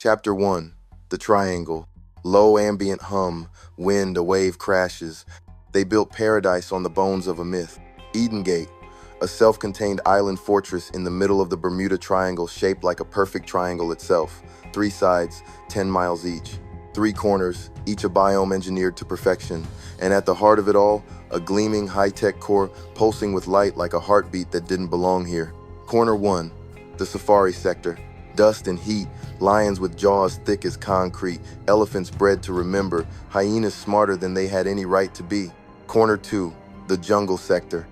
Chapter 1. The Triangle. Low ambient hum, wind, a wave crashes. They built paradise on the bones of a myth. EdenGate, a self-contained island fortress in the middle of the Bermuda Triangle shaped like a perfect triangle itself. 3 sides, 10 miles each. 3 corners, each a biome engineered to perfection. And at the heart of it all, a gleaming high-tech core pulsing with light like a heartbeat that didn't belong here. Corner 1. The Safari Sector. Dust and heat, lions with jaws thick as concrete, elephants bred to remember, hyenas smarter than they had any right to be. Corner 2, the Jungle Sector.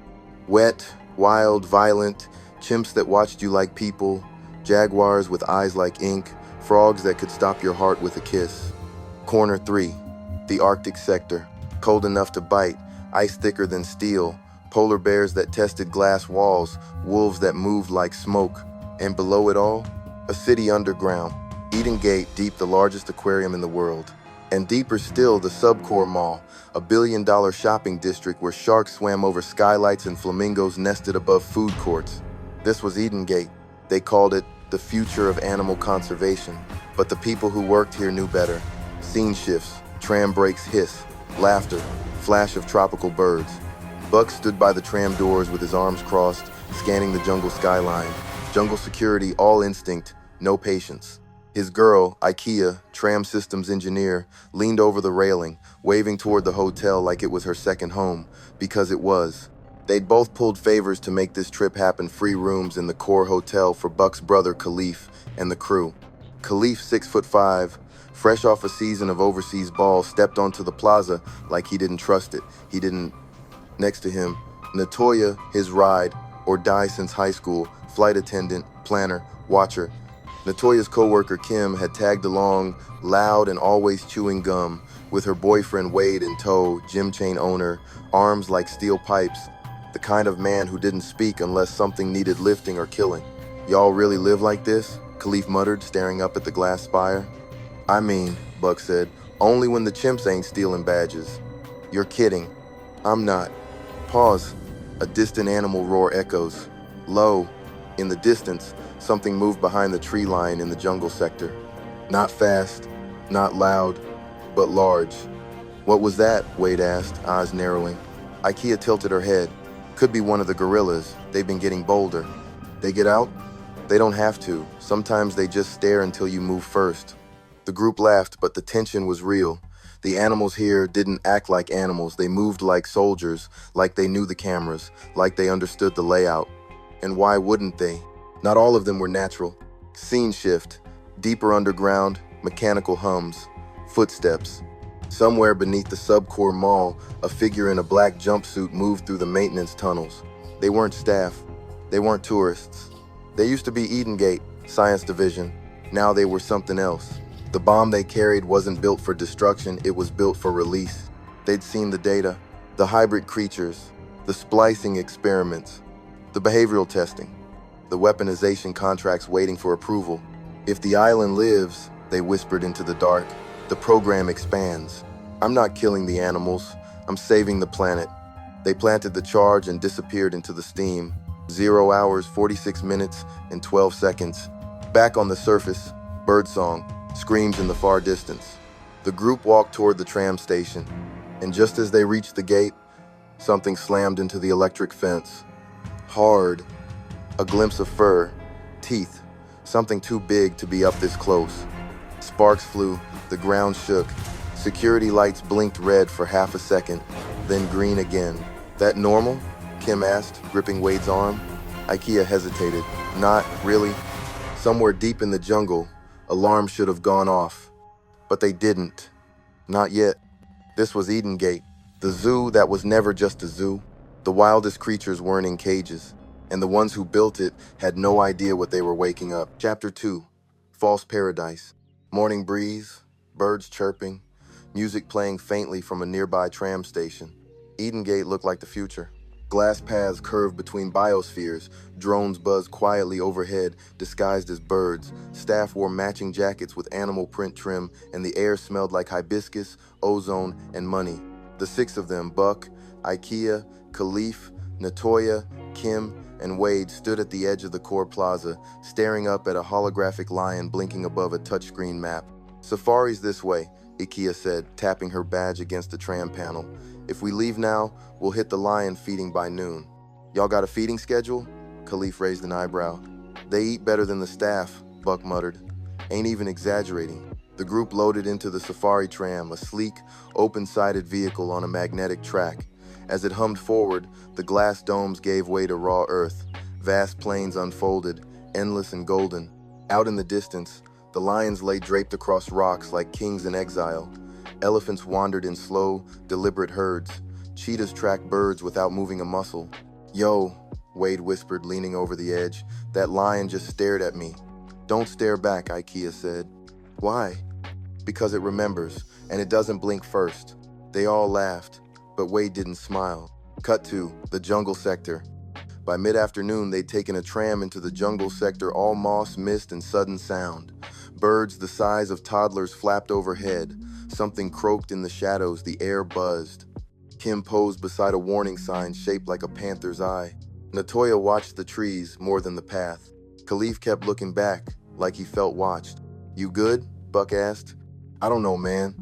Wet, wild, violent, chimps that watched you like people, jaguars with eyes like ink, frogs that could stop your heart with a kiss. Corner 3, the Arctic Sector. Cold enough to bite, ice thicker than steel, polar bears that tested glass walls, wolves that moved like smoke, and below it all, a city underground, EdenGate deep, the largest aquarium in the world. And deeper still, the Subcore Mall, a billion-dollar shopping district where sharks swam over skylights and flamingos nested above food courts. This was EdenGate. They called it the future of animal conservation. But the people who worked here knew better. Scene shifts, tram brakes hiss, laughter, flash of tropical birds. Buck stood by the tram doors with his arms crossed, scanning the jungle skyline. Jungle security, all instinct, no patience. His girl, IKEA, tram systems engineer, leaned over the railing, waving toward the hotel like it was her second home, because it was. They'd both pulled favors to make this trip happen, free rooms in the core hotel for Buck's brother Khalif and the crew. Khalif, 6'5", fresh off a season of overseas ball, stepped onto the plaza like he didn't trust it. He didn't. Next to him, Natoya, his ride, or die since high school, flight attendant, planner, watcher. Natoya's coworker Kim had tagged along, loud and always chewing gum, with her boyfriend Wade in tow, gym chain owner, arms like steel pipes, the kind of man who didn't speak unless something needed lifting or killing. "Y'all really live like this?" Khalif muttered, staring up at the glass spire. "I mean," Buck said, "only when the chimps ain't stealing badges." "You're kidding." "I'm not." Pause. A distant animal roar echoes. Low, in the distance, something moved behind the tree line in the jungle sector. Not fast, not loud, but large. "What was that?" Wade asked, eyes narrowing. IKEA tilted her head. "Could be one of the gorillas. They've been getting bolder." "They get out?" "They don't have to. Sometimes they just stare until you move first." The group laughed, but the tension was real. The animals here didn't act like animals. They moved like soldiers, like they knew the cameras, like they understood the layout. And why wouldn't they? Not all of them were natural. Scene shift, deeper underground, mechanical hums, footsteps. Somewhere beneath the Subcore Mall, a figure in a black jumpsuit moved through the maintenance tunnels. They weren't staff. They weren't tourists. They used to be EdenGate, Science Division. Now they were something else. The bomb they carried wasn't built for destruction, it was built for release. They'd seen the data, the hybrid creatures, the splicing experiments, the behavioral testing, the weaponization contracts waiting for approval. "If the island lives," they whispered into the dark, "the program expands. I'm not killing the animals, I'm saving the planet." They planted the charge and disappeared into the steam. 0 hours, 46 minutes, and 12 seconds. Back on the surface, birdsong, screams in the far distance. The group walked toward the tram station, and just as they reached the gate, something slammed into the electric fence. Hard. A glimpse of fur, teeth, something too big to be up this close. Sparks flew, the ground shook. Security lights blinked red for half a second, then green again. "That normal?" Kim asked, gripping Wade's arm. IKEA hesitated. "Not really." Somewhere deep in the jungle, alarms should have gone off. But they didn't. Not yet. This was EdenGate, the zoo that was never just a zoo. The wildest creatures weren't in cages, and the ones who built it had no idea what they were waking up. Chapter 2. False Paradise. Morning breeze, birds chirping, music playing faintly from a nearby tram station. EdenGate looked like the future. Glass paths curved between biospheres, drones buzzed quietly overhead, disguised as birds. Staff wore matching jackets with animal print trim, and the air smelled like hibiscus, ozone, and money. The 6 of them, Buck, IKEA, Khalif, Natoya, Kim, and Wade stood at the edge of the core plaza, staring up at a holographic lion blinking above a touchscreen map. "Safari's this way," Ikea said, tapping her badge against the tram panel. "If we leave now, we'll hit the lion feeding by noon." "Y'all got a feeding schedule?" Khalif raised an eyebrow. "They eat better than the staff," Buck muttered. "Ain't even exaggerating." The group loaded into the safari tram, a sleek, open-sided vehicle on a magnetic track. As it hummed forward, the glass domes gave way to raw earth. Vast plains unfolded, endless and golden. Out in the distance, the lions lay draped across rocks like kings in exile. Elephants wandered in slow, deliberate herds. Cheetahs tracked birds without moving a muscle. "Yo," Wade whispered, leaning over the edge. "That lion just stared at me." "Don't stare back," Ikea said. "Why?" "Because it remembers, and it doesn't blink first." They all laughed, but Wade didn't smile. Cut to the jungle sector. By mid-afternoon, they'd taken a tram into the jungle sector, all moss, mist, and sudden sound. Birds the size of toddlers flapped overhead. Something croaked in the shadows, the air buzzed. Kim posed beside a warning sign shaped like a panther's eye. Natoya watched the trees more than the path. Khalif kept looking back, like he felt watched. "You good?" Buck asked. "I don't know, man.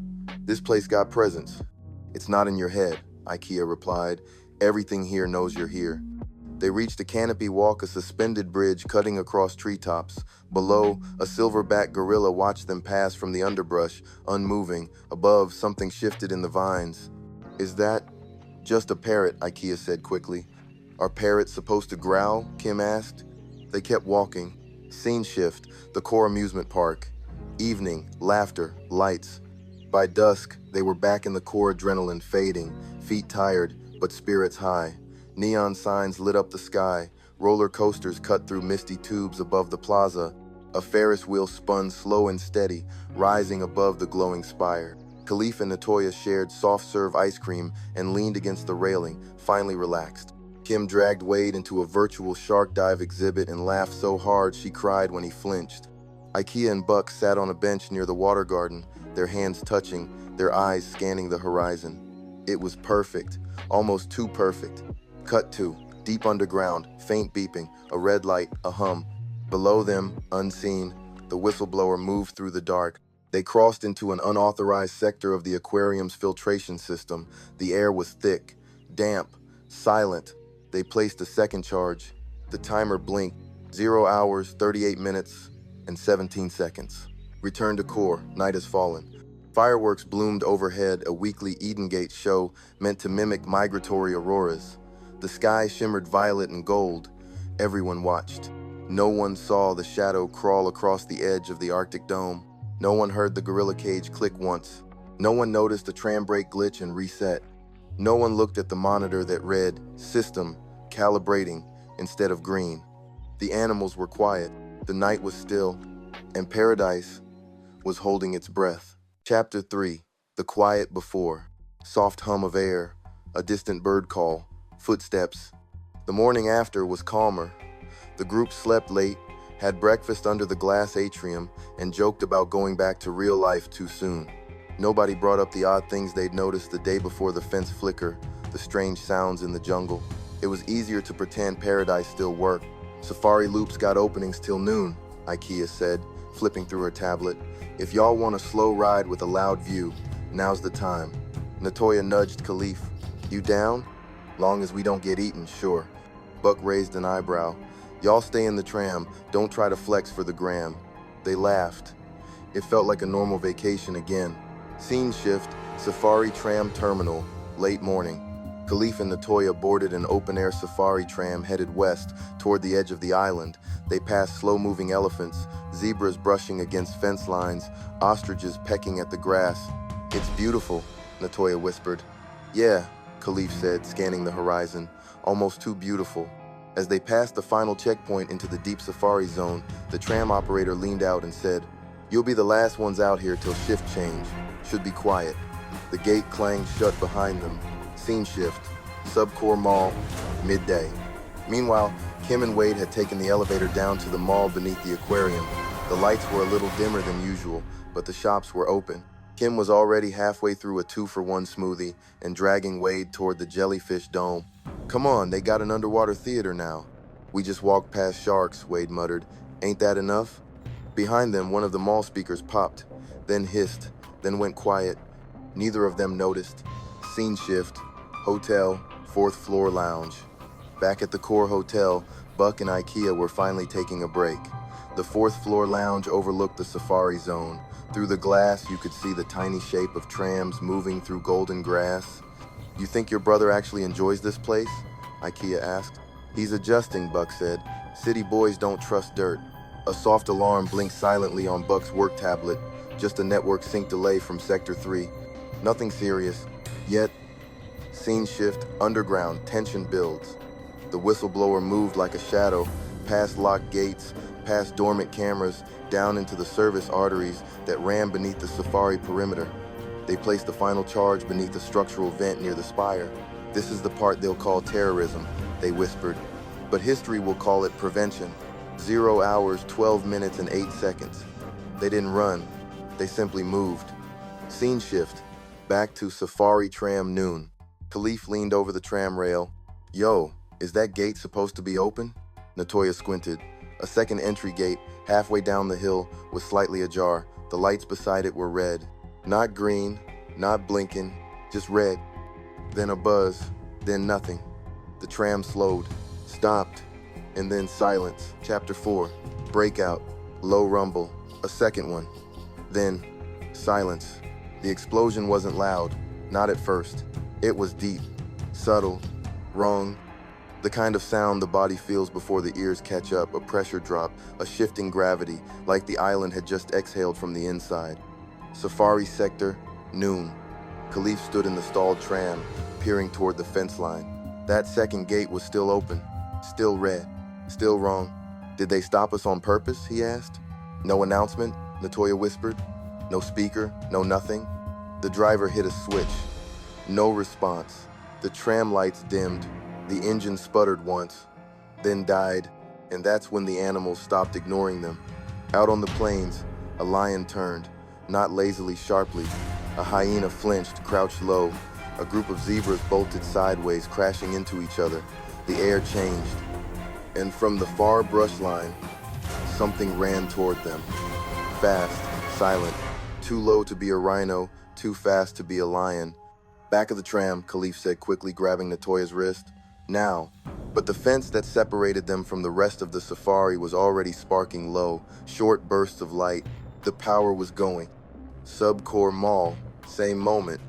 This place got presence." "It's not in your head," Ikea replied. "Everything here knows you're here." They reached a canopy walk, a suspended bridge cutting across treetops. Below, a silverback gorilla watched them pass from the underbrush, unmoving. Above, something shifted in the vines. "Is that just a parrot?" Ikea said quickly. "Are parrots supposed to growl?" Kim asked. They kept walking. Scene shift, the core amusement park. Evening, laughter, lights. By dusk, they were back in the core, adrenaline fading, feet tired, but spirits high. Neon signs lit up the sky. Roller coasters cut through misty tubes above the plaza. A Ferris wheel spun slow and steady, rising above the glowing spire. Khalif and Natoya shared soft-serve ice cream and leaned against the railing, finally relaxed. Kim dragged Wade into a virtual shark dive exhibit and laughed so hard she cried when he flinched. Ikea and Buck sat on a bench near the water garden, their hands touching, their eyes scanning the horizon. It was perfect, almost too perfect. Cut to, deep underground, faint beeping, a red light, a hum. Below them, unseen, the whistleblower moved through the dark. They crossed into an unauthorized sector of the aquarium's filtration system. The air was thick, damp, silent. They placed a second charge. The timer blinked. 0 hours, 38 minutes, and 17 seconds. Return to core, night has fallen. Fireworks bloomed overhead, a weekly EdenGate show meant to mimic migratory auroras. The sky shimmered violet and gold. Everyone watched. No one saw the shadow crawl across the edge of the Arctic dome. No one heard the gorilla cage click once. No one noticed the tram brake glitch and reset. No one looked at the monitor that read, "System, calibrating," instead of green. The animals were quiet. The night was still, and paradise was holding its breath. Chapter 3. The Quiet Before. Soft hum of air, a distant bird call, footsteps. The morning after was calmer. The group slept late, had breakfast under the glass atrium, and joked about going back to real life too soon. Nobody brought up the odd things they'd noticed the day before, the fence flicker, the strange sounds in the jungle. It was easier to pretend paradise still worked. "Safari loops got openings till noon," Ikea said, flipping through her tablet. "If y'all want a slow ride with a loud view, now's the time." Natoya nudged Khalif. "You down?" "Long as we don't get eaten, sure." Buck raised an eyebrow. "Y'all stay in the tram, don't try to flex for the gram." They laughed. It felt like a normal vacation again. Scene shift, Safari Tram Terminal, late morning. Khalif and Natoya boarded an open-air safari tram headed west toward the edge of the island. They passed slow-moving elephants, zebras brushing against fence lines, ostriches pecking at the grass. "It's beautiful," Natoya whispered. "Yeah," Khalif said, scanning the horizon. "Almost too beautiful." As they passed the final checkpoint into the deep safari zone, the tram operator leaned out and said, "You'll be the last ones out here till shift change. Should be quiet." The gate clanged shut behind them. Scene shift, Subcore Mall, midday. Meanwhile, Kim and Wade had taken the elevator down to the mall beneath the aquarium. The lights were a little dimmer than usual, but the shops were open. Kim was already halfway through a 2-for-1 smoothie and dragging Wade toward the jellyfish dome. "Come on, they got an underwater theater now." We just walked past sharks, Wade muttered. Ain't that enough? Behind them, one of the mall speakers popped, then hissed, then went quiet. Neither of them noticed. Scene shift. Hotel, fourth floor lounge. Back at the core hotel, Buck and IKEA were finally taking a break. The fourth floor lounge overlooked the safari zone. Through the glass, you could see the tiny shape of trams moving through golden grass. You think your brother actually enjoys this place? IKEA asked. He's adjusting, Buck said. City boys don't trust dirt. A soft alarm blinked silently on Buck's work tablet, just a network sync delay from Sector 3. Nothing serious. Yet, scene shift, underground, tension builds. The whistleblower moved like a shadow, past locked gates, past dormant cameras, down into the service arteries that ran beneath the safari perimeter. They placed the final charge beneath the structural vent near the spire. This is the part they'll call terrorism, they whispered. But history will call it prevention. 0 hours, 12 minutes, and 8 seconds. They didn't run. They simply moved. Scene shift. Back to Safari Tram noon. Khalif leaned over the tram rail. Yo, is that gate supposed to be open? Natoya squinted. A second entry gate, halfway down the hill, was slightly ajar. The lights beside it were red. Not green, not blinking, just red. Then a buzz, then nothing. The tram slowed, stopped, and then silence. Chapter 4, breakout, low rumble, a second one. Then silence. The explosion wasn't loud, not at first. It was deep, subtle, wrong. The kind of sound the body feels before the ears catch up, a pressure drop, a shifting gravity, like the island had just exhaled from the inside. Safari sector, noon. Khalif stood in the stalled tram, peering toward the fence line. That second gate was still open, still red, still wrong. Did they stop us on purpose, he asked. No announcement, Natoya whispered. No speaker, no nothing. The driver hit a switch. No response. The tram lights dimmed. The engine sputtered once, then died, and that's when the animals stopped ignoring them. Out on the plains, a lion turned, not lazily, sharply. A hyena flinched, crouched low. A group of zebras bolted sideways, crashing into each other. The air changed, and from the far brush line, something ran toward them. Fast, silent, too low to be a rhino, too fast to be a lion. Back of the tram, Khalif said quickly, grabbing Natoya's wrist. Now, but the fence that separated them from the rest of the safari was already sparking low, short bursts of light. The power was going. Subcore Mall, same moment.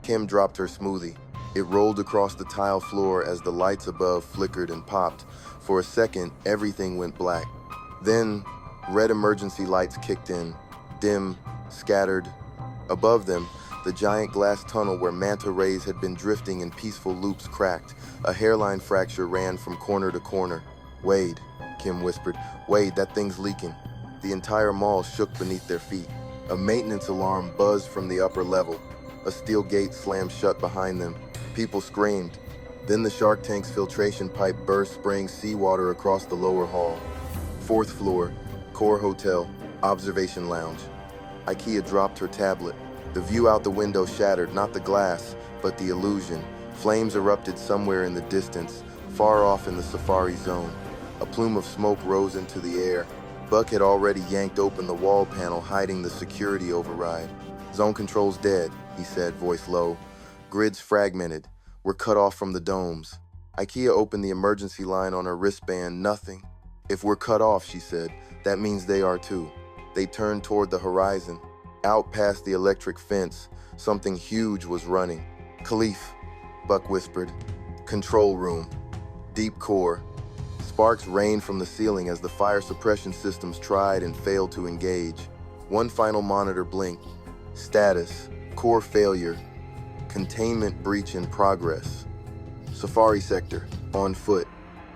Kim dropped her smoothie. It rolled across the tile floor as the lights above flickered and popped. For a second, everything went black. Then, red emergency lights kicked in, dim, scattered. Above them, the giant glass tunnel where manta rays had been drifting in peaceful loops cracked. A hairline fracture ran from corner to corner. Wade, Kim whispered. Wade, that thing's leaking. The entire mall shook beneath their feet. A maintenance alarm buzzed from the upper level. A steel gate slammed shut behind them. People screamed. Then the shark tank's filtration pipe burst, spraying seawater across the lower hall. Fourth floor, Core Hotel, Observation Lounge. IKEA dropped her tablet. The view out the window shattered, not the glass, but the illusion. Flames erupted somewhere in the distance, far off in the safari zone. A plume of smoke rose into the air. Buck had already yanked open the wall panel, hiding the security override. Zone control's dead, he said, voice low. Grids fragmented. We're cut off from the domes. IKEA opened the emergency line on her wristband. Nothing. If we're cut off, she said, that means they are too. They turned toward the horizon. Out past the electric fence, something huge was running. Khalif, Buck whispered. Control room. Deep core. Sparks rained from the ceiling as the fire suppression systems tried and failed to engage. One final monitor blinked. Status. Core failure. Containment breach in progress. Safari sector. On foot.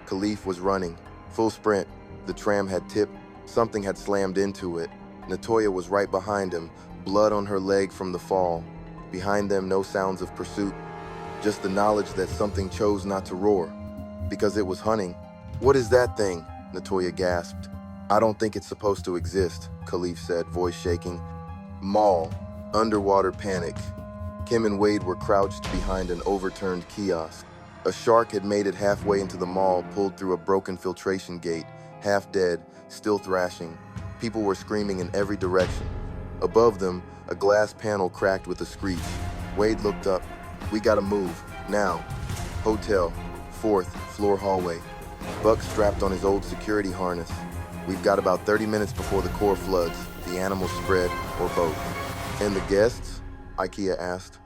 Khalif was running. Full sprint. The tram had tipped. Something had slammed into it. Natoya was right behind him, blood on her leg from the fall. Behind them, no sounds of pursuit, just the knowledge that something chose not to roar, because it was hunting. What is that thing? Natoya gasped. I don't think it's supposed to exist, Khalif said, voice shaking. Mall. Underwater panic. Kim and Wade were crouched behind an overturned kiosk. A shark had made it halfway into the mall, pulled through a broken filtration gate, half dead, still thrashing. People were screaming in every direction. Above them, a glass panel cracked with a screech. Wade looked up. "We gotta move, now." Hotel, 4th floor hallway. Buck strapped on his old security harness. "We've got about 30 minutes before the core floods, the animals spread, or both." "And the guests?" IKEA asked.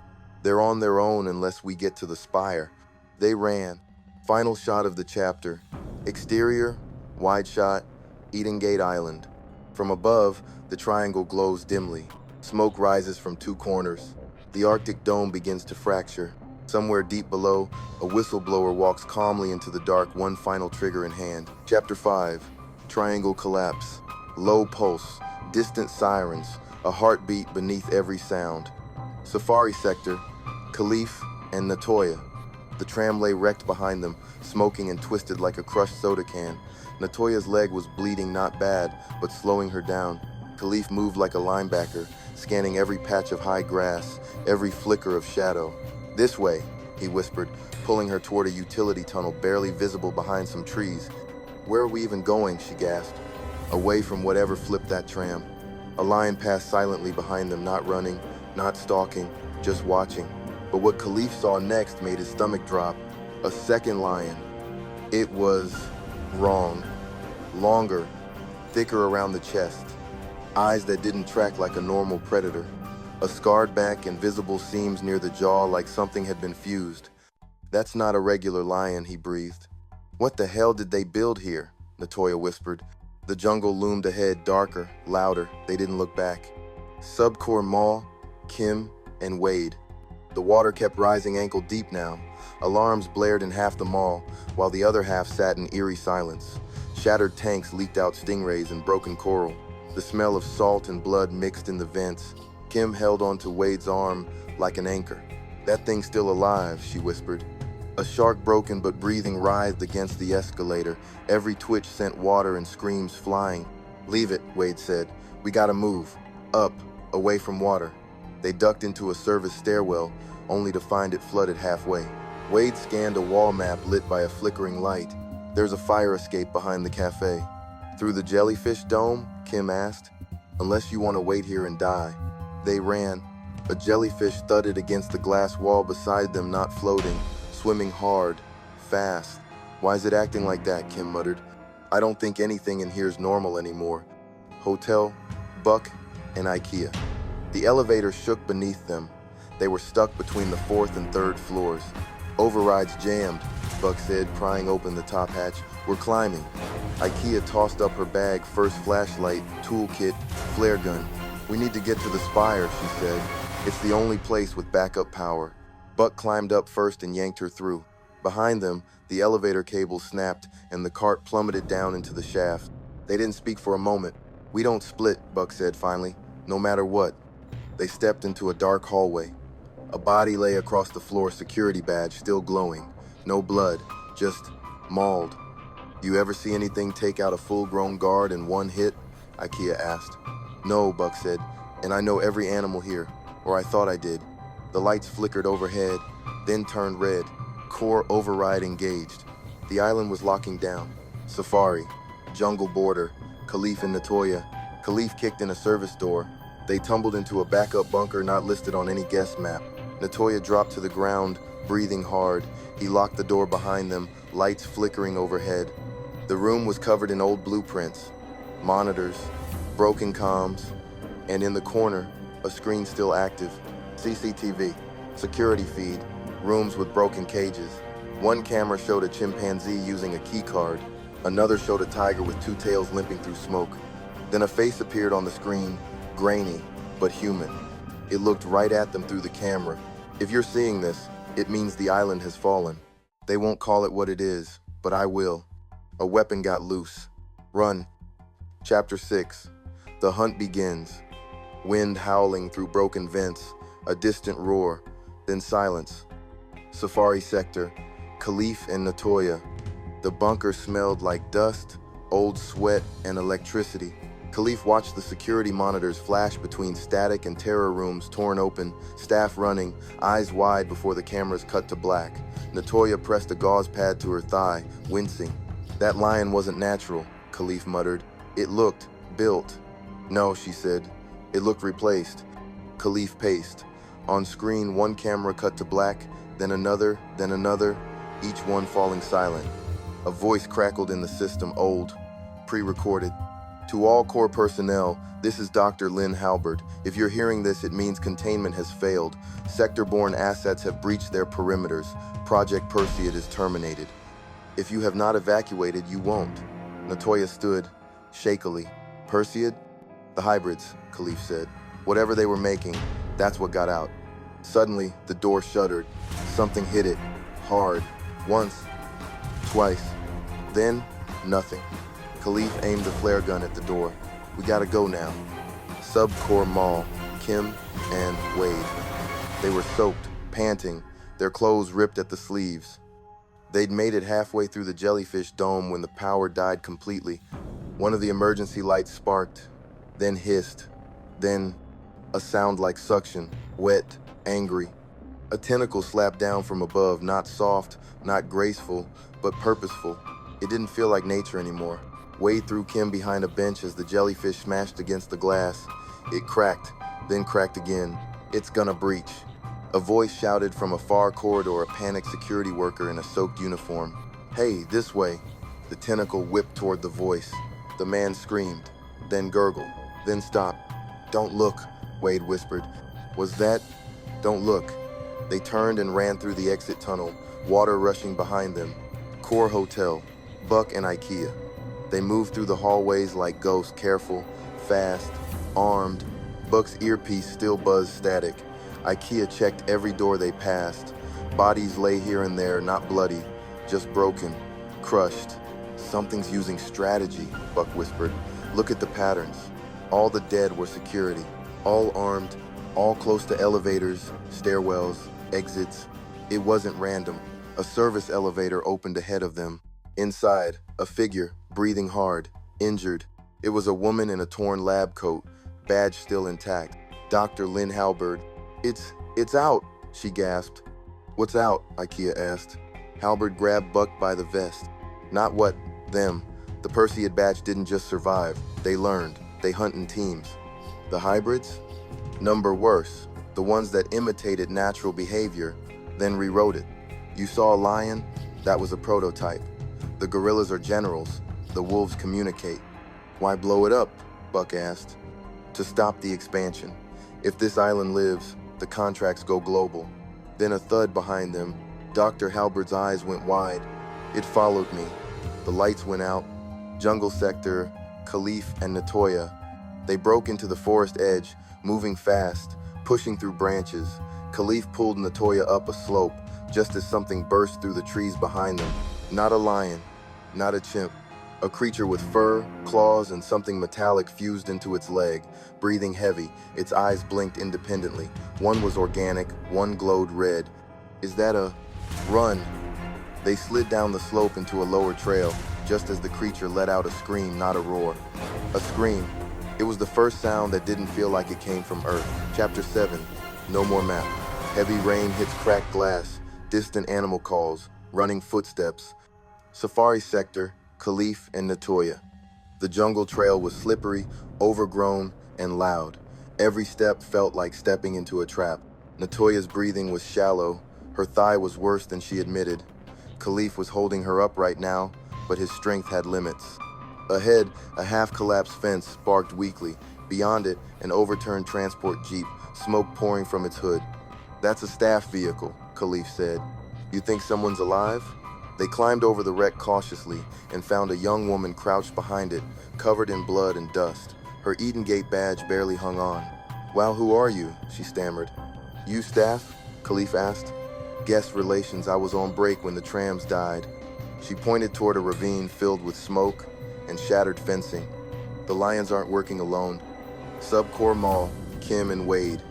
"They're on their own unless we get to the spire." They ran. Final shot of the chapter. Exterior, wide shot, EdenGate Island. From above, the triangle glows dimly. Smoke rises from 2 corners. The Arctic dome begins to fracture. Somewhere deep below, a whistleblower walks calmly into the dark, one final trigger in hand. Chapter 5. Triangle collapse. Low pulse, distant sirens, a heartbeat beneath every sound. Safari sector, Khalif and Natoya. The tram lay wrecked behind them, smoking and twisted like a crushed soda can. Natoya's leg was bleeding, not bad, but slowing her down. Khalif moved like a linebacker, scanning every patch of high grass, every flicker of shadow. "This way," he whispered, pulling her toward a utility tunnel barely visible behind some trees. "Where are we even going?" she gasped. "Away from whatever flipped that tram." A lion passed silently behind them, not running, not stalking, just watching. But what Khalif saw next made his stomach drop. A second lion. It was wrong. Longer, thicker around the chest. Eyes that didn't track like a normal predator. A scarred back and visible seams near the jaw like something had been fused. "That's not a regular lion," he breathed. "What the hell did they build here?" Natoya whispered. The jungle loomed ahead, darker, louder. They didn't look back. Subcore Mall, Kim, and Wade. The water kept rising ankle deep now. Alarms blared in half the mall, while the other half sat in eerie silence. Shattered tanks leaked out stingrays and broken coral. The smell of salt and blood mixed in the vents. Kim held onto Wade's arm like an anchor. "That thing's still alive," she whispered. A shark, broken but breathing, writhed against the escalator. Every twitch sent water and screams flying. "Leave it," Wade said. "We gotta move. Up, away from water." They ducked into a service stairwell, only to find it flooded halfway. Wade scanned a wall map lit by a flickering light. "There's a fire escape behind the cafe." "Through the jellyfish dome?" Kim asked. "Unless you want to wait here and die." They ran. A jellyfish thudded against the glass wall beside them, not floating, swimming hard, fast. "Why is it acting like that?" Kim muttered. "I don't think anything in here's normal anymore." Hotel, Buck, and IKEA. The elevator shook beneath them. They were stuck between the 4th and 3rd floors. "Override's jammed," Buck said, prying open the top hatch. "We're climbing." IKEA tossed up her bag, first flashlight, toolkit, flare gun. "We need to get to the spire," she said. "It's the only place with backup power." Buck climbed up first and yanked her through. Behind them, the elevator cable snapped and the cart plummeted down into the shaft. They didn't speak for a moment. "We don't split," Buck said finally, "no matter what." They stepped into a dark hallway. A body lay across the floor, security badge still glowing. No blood, just mauled. "You ever see anything take out a full-grown guard in one hit?" IKEA asked. "No," Buck said, "and I know every animal here, or I thought I did." The lights flickered overhead, then turned red. Core override engaged. The island was locking down. Safari, jungle border, Khalif and Natoya. Khalif kicked in a service door. They tumbled into a backup bunker not listed on any guest map. Natoya dropped to the ground, breathing hard. He locked the door behind them, lights flickering overhead. The room was covered in old blueprints, monitors, broken comms, and in the corner, a screen still active. CCTV, security feed, rooms with broken cages. One camera showed a chimpanzee using a key card. Another showed a tiger with 2 tails limping through smoke. Then a face appeared on the screen, grainy, but human. It looked right at them through the camera. "If you're seeing this, it means the island has fallen. They won't call it what it is, but I will." A weapon got loose. "Run." Chapter 6. The hunt begins. Wind howling through broken vents, a distant roar, then silence. Safari sector, Khalif and Natoya. The bunker smelled like dust, old sweat, and electricity. Khalif watched the security monitors flash between static and terror rooms torn open, staff running, eyes wide before the cameras cut to black. Natoya pressed a gauze pad to her thigh, wincing. That lion wasn't natural, Khalif muttered. It looked built. No, she said. It looked replaced. Khalif paced. On screen, one camera cut to black, then another, each one falling silent. A voice crackled in the system, old, pre-recorded. To all core personnel, this is Dr. Lynn Halbert. If you're hearing this, it means containment has failed. Sector-borne assets have breached their perimeters. Project Perseid is terminated. If you have not evacuated, you won't. Natoya stood, shakily. Perseid? The hybrids, Khalif said. Whatever they were making, that's what got out. Suddenly, the door shuddered. Something hit it, hard. Once, twice. Then, nothing. Khalif aimed the flare gun at the door. We gotta go now. Subcore Mall, Kim and Wade. They were soaked, panting, their clothes ripped at the sleeves. They'd made it halfway through the jellyfish dome when the power died completely. One of the emergency lights sparked, then hissed, then a sound like suction, wet, angry. A tentacle slapped down from above, not soft, not graceful, but purposeful. It didn't feel like nature anymore. Wade threw Kim behind a bench as the jellyfish smashed against the glass. It cracked, then cracked again. It's gonna breach. A voice shouted from a far corridor, a panicked security worker in a soaked uniform. Hey, this way. The tentacle whipped toward the voice. The man screamed, then gurgled, then stopped. Don't look, Wade whispered. Was that? Don't look. They turned and ran through the exit tunnel, water rushing behind them. Core Hotel, Buck and IKEA. They moved through the hallways like ghosts, careful, fast, armed. Buck's earpiece still buzzed static. IKEA checked every door they passed. Bodies lay here and there, not bloody, just broken, crushed. Something's using strategy, Buck whispered. Look at the patterns. All the dead were security, all armed, all close to elevators, stairwells, exits. It wasn't random. A service elevator opened ahead of them. Inside, a figure, breathing hard, injured. It was a woman in a torn lab coat, badge still intact. Dr. Lynn Halbert. It's out, she gasped. What's out? IKEA asked. Halbert grabbed Buck by the vest. Not what, them. The Perseid batch didn't just survive. They learned. They hunt in teams. The hybrids? Number worse. The ones that imitated natural behavior, then rewrote it. You saw a lion? That was a prototype. The gorillas are generals. The wolves communicate. Why blow it up? Buck asked. To stop the expansion. If this island lives, the contracts go global. Then a thud behind them. Dr. Halbert's eyes went wide. It followed me. The lights went out. Jungle sector, Khalif and Natoya. They broke into the forest edge, moving fast, pushing through branches. Khalif pulled Natoya up a slope, just as something burst through the trees behind them. Not a lion, not a chimp. A creature with fur, claws, and something metallic fused into its leg, breathing heavy. Its eyes blinked independently. One was organic, one glowed red. Is that a... Run! They slid down the slope into a lower trail, just as the creature let out a scream, not a roar. A scream. It was the first sound that didn't feel like it came from Earth. Chapter 7. No more map. Heavy rain hits cracked glass, distant animal calls, running footsteps. Safari sector, Khalif and Natoya. The jungle trail was slippery, overgrown, and loud. Every step felt like stepping into a trap. Natoya's breathing was shallow. Her thigh was worse than she admitted. Khalif was holding her up right now, but his strength had limits. Ahead, a half-collapsed fence sparked weakly. Beyond it, an overturned transport jeep, smoke pouring from its hood. That's a staff vehicle, Khalif said. You think someone's alive? They climbed over the wreck cautiously and found a young woman crouched behind it, covered in blood and dust. Her EdenGate badge barely hung on. Wow, who are you? She stammered. You staff? Khalif asked. Guest relations. I was on break when the trams died. She pointed toward a ravine filled with smoke and shattered fencing. The lions aren't working alone. Subcore Mall, Kim and Wade.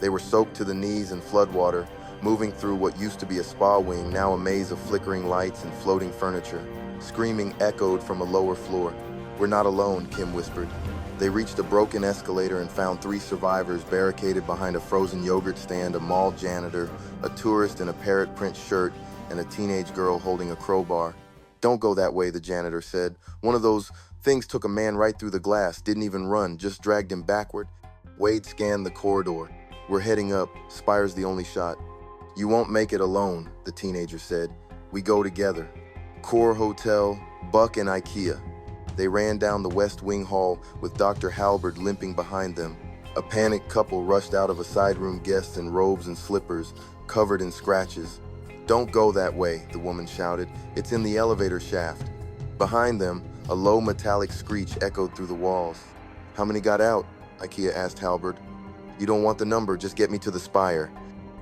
They were soaked to the knees in floodwater, moving through what used to be a spa wing, now a maze of flickering lights and floating furniture. Screaming echoed from a lower floor. We're not alone, Kim whispered. They reached a broken escalator and found 3 survivors barricaded behind a frozen yogurt stand, a mall janitor, a tourist in a parrot print shirt, and a teenage girl holding a crowbar. "Don't go that way," the janitor said. "One of those things took a man right through the glass, didn't even run, just dragged him backward." Wade scanned the corridor. "We're heading up. Spire's the only shot." "You won't make it alone," the teenager said. "We go together." Core Hotel, Buck, and IKEA. They ran down the West Wing hall with Dr. Halberd limping behind them. A panicked couple rushed out of a side room, guests in robes and slippers, covered in scratches. "Don't go that way," the woman shouted. "It's in the elevator shaft." Behind them, a low metallic screech echoed through the walls. "How many got out?" IKEA asked Halberd. "You don't want the number, just get me to the spire."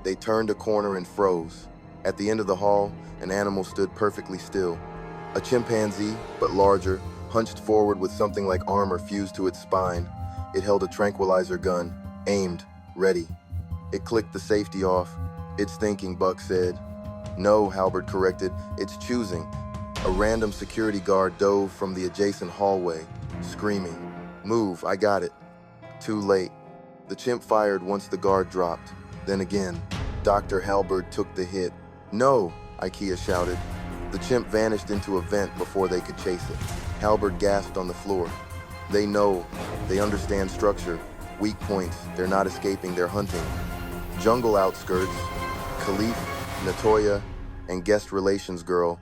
They turned a corner and froze. At the end of the hall, an animal stood perfectly still. A chimpanzee, but larger, hunched forward with something like armor fused to its spine. It held a tranquilizer gun, aimed, ready. It clicked the safety off. "It's thinking," Buck said. "No," Halberd corrected, "it's choosing." A random security guard dove from the adjacent hallway, screaming, "Move, I got it." Too late. The chimp fired once the guard dropped. Then again, Dr. Halberd took the hit. "No," IKEA shouted. The chimp vanished into a vent before they could chase it. Halberd gasped on the floor. "They know. They understand structure. Weak points. They're not escaping. They're hunting." Jungle outskirts. Khalif, Natoya, and guest relations girl.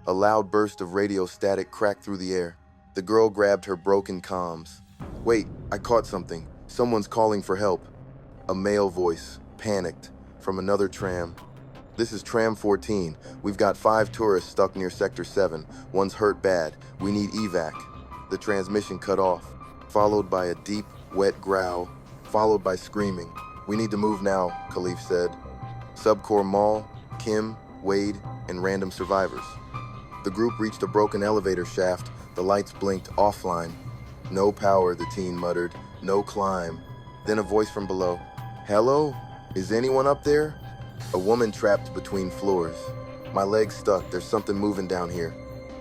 A loud burst of radio static cracked through the air. The girl grabbed her broken comms. "Wait, I caught something. Someone's calling for help." A male voice, panicked, from another tram. "This is Tram 14. We've got 5 tourists stuck near Sector 7. One's hurt bad. We need evac." The transmission cut off, followed by a deep, wet growl, followed by screaming. "We need to move now," Khalif said. Subcore Mall, Kim, Wade, and random survivors. The group reached a broken elevator shaft. The lights blinked offline. "No power," the teen muttered. "No climb." Then a voice from below. "Hello? Is anyone up there?" A woman trapped between floors. "My leg's stuck. There's something moving down here."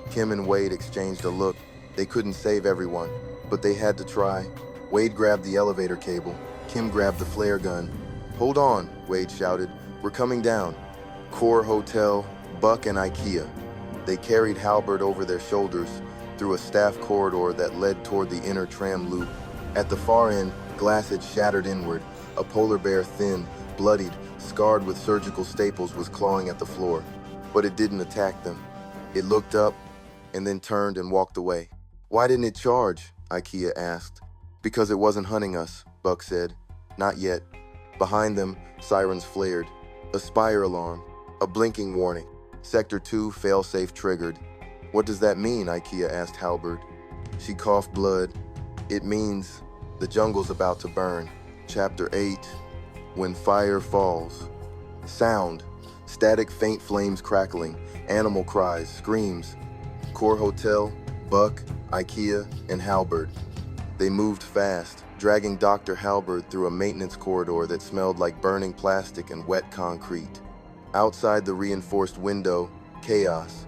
Kim and Wade exchanged a look. They couldn't save everyone, but they had to try. Wade grabbed the elevator cable. Kim grabbed the flare gun. "Hold on," Wade shouted. "We're coming down." Core Hotel, Buck, and IKEA. They carried Halberd over their shoulders through a staff corridor that led toward the inner tram loop. At the far end, glass had shattered inward. A polar bear, thin, bloodied, scarred with surgical staples, was clawing at the floor. But it didn't attack them. It looked up and then turned and walked away. "Why didn't it charge?" IKEA asked. "Because it wasn't hunting us," Buck said. "Not yet." Behind them, sirens flared. A spire alarm. A blinking warning. Sector 2 failsafe triggered. "What does that mean?" IKEA asked Halberd. She coughed blood. "It means the jungle's about to burn." Chapter 8. When Fire Falls. Sound. Static, faint flames crackling. Animal cries, screams. Core Hotel, Buck, IKEA, and Halberd. They moved fast, dragging Dr. Halberd through a maintenance corridor that smelled like burning plastic and wet concrete. Outside the reinforced window, chaos.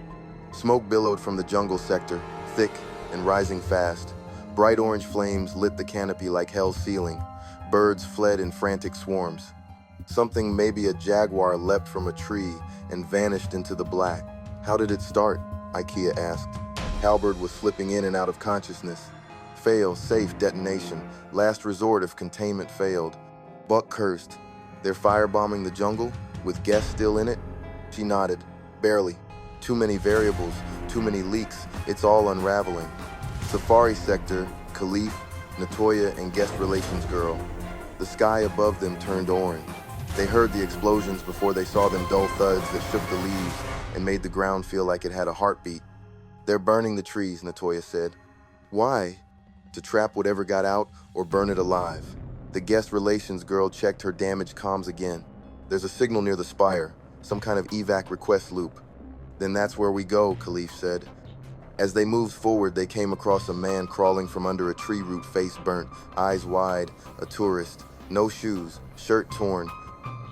Smoke billowed from the jungle sector, thick and rising fast. Bright orange flames lit the canopy like hell's ceiling. Birds fled in frantic swarms. Something, maybe a jaguar, leapt from a tree and vanished into the black. "How did it start?" IKEA asked. Halberd was slipping in and out of consciousness. "Fail, safe detonation. Last resort if containment failed." Buck cursed. "They're firebombing the jungle, with guests still in it?" She nodded. "Barely. Too many variables, too many leaks. It's all unraveling." Safari sector, Khalif, Natoya, and guest relations girl. The sky above them turned orange. They heard the explosions before they saw them, dull thuds that shook the leaves and made the ground feel like it had a heartbeat. "They're burning the trees," Natoya said. "Why?" "To trap whatever got out or burn it alive." The guest relations girl checked her damaged comms again. "There's a signal near the spire, some kind of evac request loop." "Then that's where we go," Khalif said. As they moved forward, they came across a man crawling from under a tree root, face burnt, eyes wide, a tourist. No shoes, shirt torn.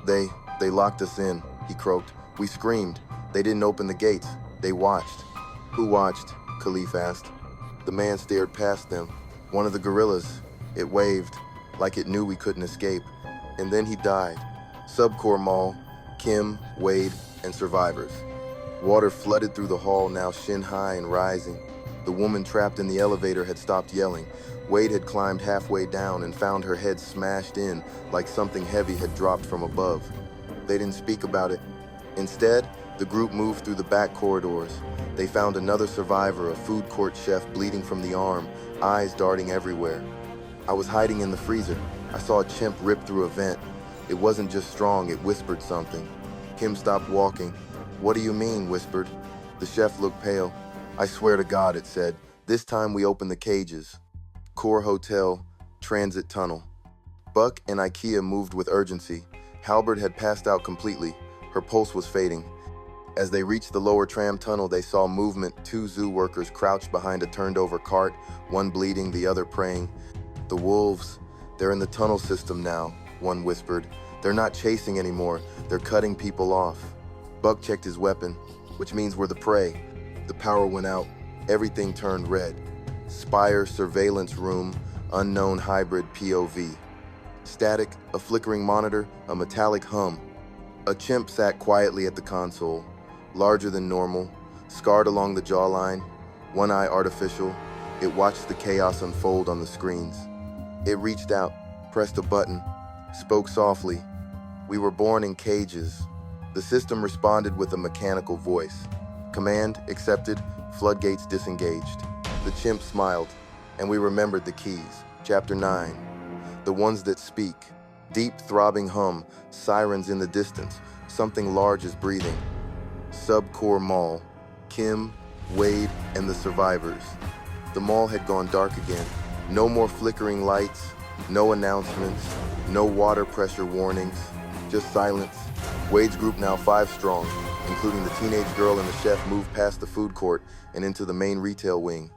They locked us in," he croaked. "We screamed. They didn't open the gates. They watched." "Who watched?" Khalif asked. The man stared past them. One of the gorillas. It waved, like it knew we couldn't escape. And then he died. Subcore Mall, Kim, Wade, and survivors. Water flooded through the hall, now shin-high and rising. The woman trapped in the elevator had stopped yelling. Wade had climbed halfway down and found her head smashed in like something heavy had dropped from above. They didn't speak about it. Instead, the group moved through the back corridors. They found another survivor, a food court chef bleeding from the arm, eyes darting everywhere. I was hiding in the freezer. I saw a chimp rip through a vent. It wasn't just strong, it whispered something. Kim stopped walking. "What do you mean?" whispered. The chef looked pale. "I swear to God," it said. "This time we open the cages." Core Hotel, Transit Tunnel. Buck and IKEA moved with urgency. Halberd had passed out completely. Her pulse was fading. As they reached the lower tram tunnel, they saw movement. 2 zoo workers crouched behind a turned-over cart, one bleeding, the other praying. "The wolves, they're in the tunnel system now," one whispered. "They're not chasing anymore. They're cutting people off." Buck checked his weapon, which means we're the prey. The power went out. Everything turned red. Spire surveillance room, unknown hybrid POV. Static, a flickering monitor, a metallic hum. A chimp sat quietly at the console, larger than normal, scarred along the jawline, one eye artificial. It watched the chaos unfold on the screens. It reached out, pressed a button, spoke softly. "We were born in cages." The system responded with a mechanical voice. "Command accepted, floodgates disengaged." The chimp smiled, and we remembered the keys. Chapter 9. The ones that speak. Deep throbbing hum, sirens in the distance. Something large is breathing. Subcore Mall. Kim, Wade, and the survivors. The mall had gone dark again. No more flickering lights, no announcements, no water pressure warnings, just silence. Wade's group, now 5 strong, including the teenage girl and the chef, moved past the food court and into the main retail wing.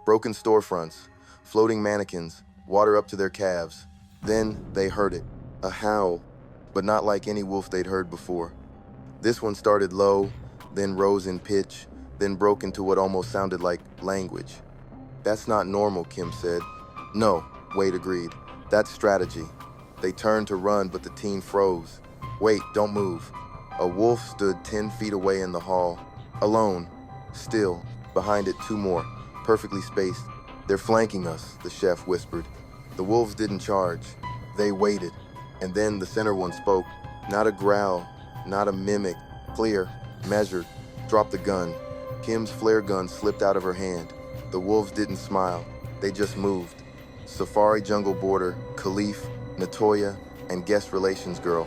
Broken storefronts, floating mannequins, water up to their calves. Then they heard it, a howl, but not like any wolf they'd heard before. This one started low, then rose in pitch, then broke into what almost sounded like language. "That's not normal," Kim said. "No," Wade agreed. "That's strategy." They turned to run, but the teen froze. "Wait, don't move." A wolf stood 10 feet away in the hall, alone, still, behind it 2 more, perfectly spaced. "They're flanking us," the chef whispered. The wolves didn't charge. They waited, and then the center one spoke. Not a growl, not a mimic, clear, measured. "Drop the gun." Kim's flare gun slipped out of her hand. The wolves didn't smile, they just moved. Safari jungle boarder, Khalif, Natoya, and guest relations girl.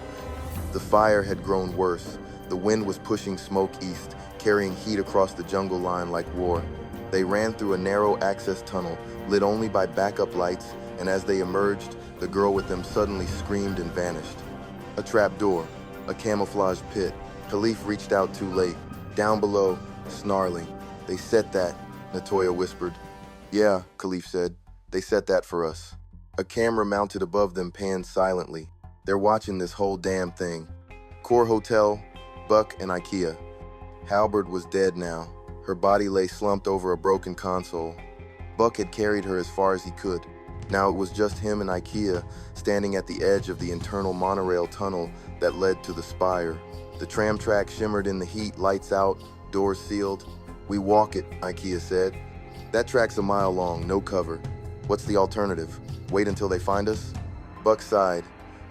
The fire had grown worse. The wind was pushing smoke east, carrying heat across the jungle line like war. They ran through a narrow access tunnel, lit only by backup lights, and as they emerged, the girl with them suddenly screamed and vanished. A trap door, a camouflage pit. Khalif reached out too late. Down below, snarling. "They set that," Natoya whispered. "Yeah," Khalif said. "They set that for us." A camera mounted above them panned silently. They're watching this whole damn thing. Core Hotel, Buck, and IKEA. Halberd was dead now. Her body lay slumped over a broken console. Buck had carried her as far as he could. Now it was just him and IKEA standing at the edge of the internal monorail tunnel that led to the spire. The tram track shimmered in the heat, lights out, doors sealed. "We walk it," IKEA said. "That track's a mile long, no cover. What's the alternative? Wait until they find us?" Buck sighed,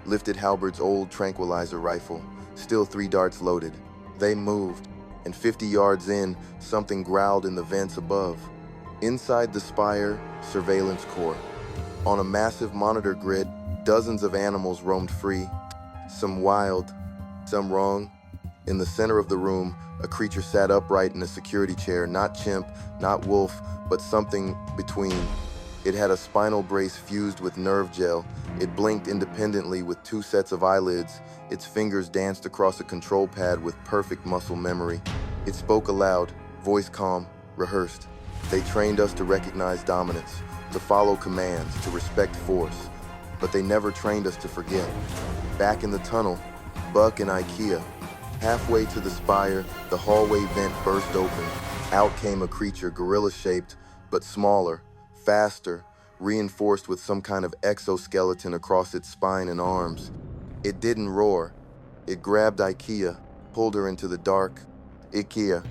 lifted Halberd's old tranquilizer rifle, still 3 darts loaded. They moved, and 50 yards in, something growled in the vents above. Inside the spire, surveillance core. On a massive monitor grid, dozens of animals roamed free, some wild, some wrong. In the center of the room, a creature sat upright in a security chair, not chimp, not wolf, but something between. It had a spinal brace fused with nerve gel. It blinked independently with 2 sets of eyelids. Its fingers danced across a control pad with perfect muscle memory. It spoke aloud, voice calm, rehearsed. "They trained us to recognize dominance, to follow commands, to respect force. But they never trained us to forget." Back in the tunnel, Buck and IKEA. Halfway to the spire, the hallway vent burst open. Out came a creature, gorilla-shaped, but smaller, faster, reinforced with some kind of exoskeleton across its spine and arms. It didn't roar. It grabbed IKEA, pulled her into the dark. IKEA.